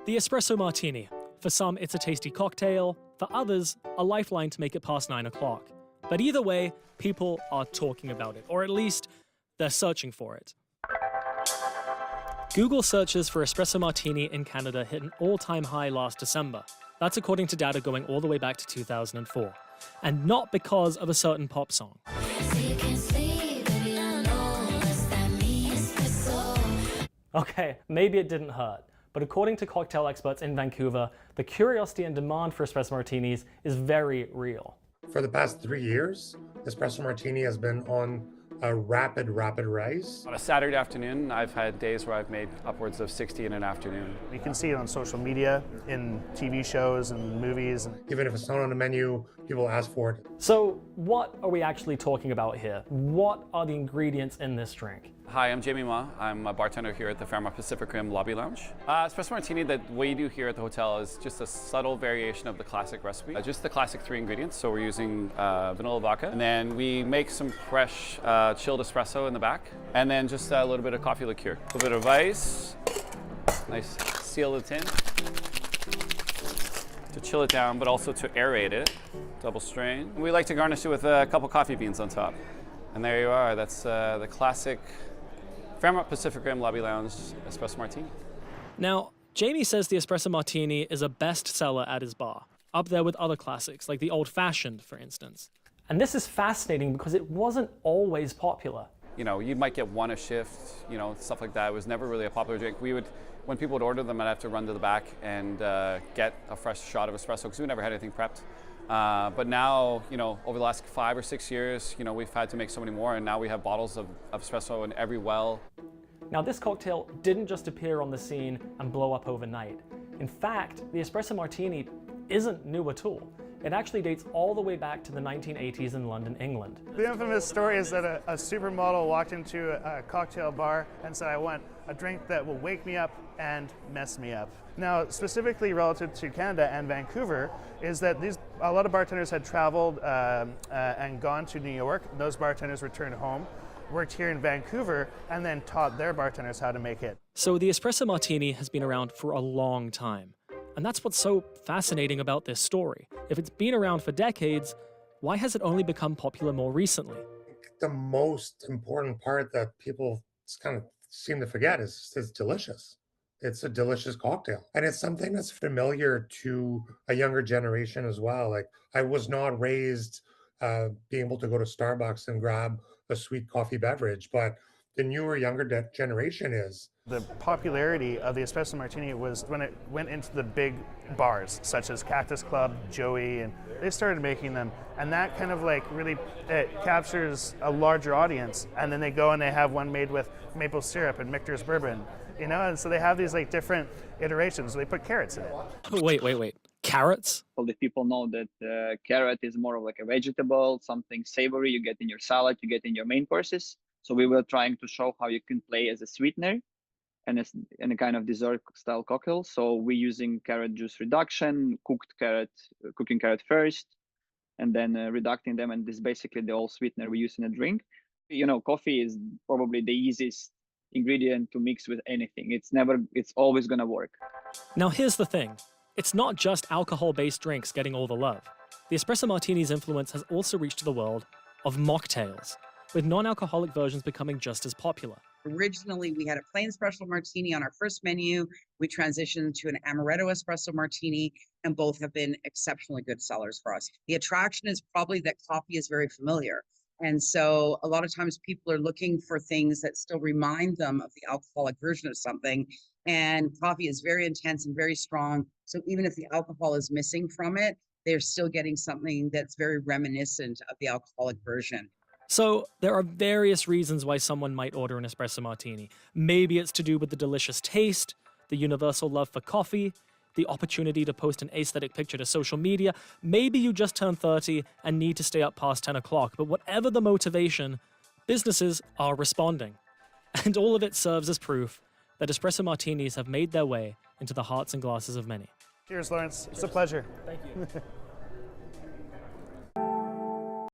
The espresso martini. For some, it's a tasty cocktail. For others, a lifeline to make it past 9 o'clock. But either way, people are talking about it, or at least they're searching for it. Google searches for espresso martini in Canada hit an all-time high last December. That's according to data going all the way back to 2004. And not because of a certain pop song. Okay, maybe it didn't hurt, but according to cocktail experts in Vancouver, the curiosity and demand for espresso martinis is very real. For the past 3 years, espresso martini has been on a rapid rise. On a Saturday afternoon, I've had days where I've made upwards of 60 in an afternoon. You can see it on social media, in TV shows and movies. Even if it's not on the menu, people ask for it. So what are we actually talking about here? What are the ingredients in this drink? Hi, I'm Jamie Ma. I'm a bartender here at the Fairmont Pacific Rim Lobby Lounge. Espresso martini, that we do here at the hotel is just a subtle variation of the classic recipe. Just the classic 3 ingredients. So we're using vanilla vodka, and then we make some fresh chilled espresso in the back, and then just a little bit of coffee liqueur. A little bit of ice, nice seal the tin, to chill it down, but also to aerate it, double strain. We like to garnish it with a couple coffee beans on top. And there you are, that's the classic Fairmont Pacific Rim Lobby Lounge espresso martini. Now, Jamie says the espresso martini is a bestseller at his bar, up there with other classics, like the old-fashioned, for instance. And this is fascinating because it wasn't always popular. You know, you might get one a shift, you know, stuff like that. It was never really a popular drink. When people would order them, I'd have to run to the back and get a fresh shot of espresso because we never had anything prepped. But now, you know, over the last 5 or 6 years, you know, we've had to make so many more, and now we have bottles of espresso in every well. Now, this cocktail didn't just appear on the scene and blow up overnight. In fact, the espresso martini isn't new at all. It actually dates all the way back to the 1980s in London, England. The infamous story is that a supermodel walked into a cocktail bar and said, "I want a drink that will wake me up and mess me up." Now, specifically relative to Canada and Vancouver, is that a lot of bartenders had traveled and gone to New York. Those bartenders returned home, worked here in Vancouver, and then taught their bartenders how to make it. So the espresso martini has been around for a long time. And that's what's so fascinating about this story. If it's been around for decades, why has it only become popular more recently? The most important part that people kind of seem to forget is it's delicious. It's a delicious cocktail. And it's something that's familiar to a younger generation as well. Like, I was not raised being able to go to Starbucks and grab a sweet coffee beverage, but the newer, younger generation is. The popularity of the espresso martini was when it went into the big bars, such as Cactus Club, Joey, and they started making them. And that kind of like really, it captures a larger audience. And then they go and they have one made with maple syrup and Michter's bourbon, you know? And so they have these like different iterations. They put carrots in it. Wait. Carrots? All the people know that carrot is more of like a vegetable, something savory you get in your salad, you get in your main courses. So we were trying to show how you can play as a sweetener and in a kind of dessert style cocktail. So we're using carrot juice reduction, cooking carrot first, and then reducting them. And this is basically the whole sweetener we use in a drink. You know, coffee is probably the easiest ingredient to mix with anything. It's always gonna work. Now here's the thing. It's not just alcohol-based drinks getting all the love. The espresso martini's influence has also reached the world of mocktails, with non-alcoholic versions becoming just as popular. Originally, we had a plain espresso martini on our first menu. We transitioned to an amaretto espresso martini, and both have been exceptionally good sellers for us. The attraction is probably that coffee is very familiar. And so a lot of times people are looking for things that still remind them of the alcoholic version of something. And coffee is very intense and very strong. So even if the alcohol is missing from it, they're still getting something that's very reminiscent of the alcoholic version. So there are various reasons why someone might order an espresso martini. Maybe it's to do with the delicious taste, the universal love for coffee, the opportunity to post an aesthetic picture to social media. Maybe you just turned 30 and need to stay up past 10 o'clock. But whatever the motivation, businesses are responding. And all of it serves as proof that espresso martinis have made their way into the hearts and glasses of many. Cheers, Laurence. It's a pleasure. Thank you.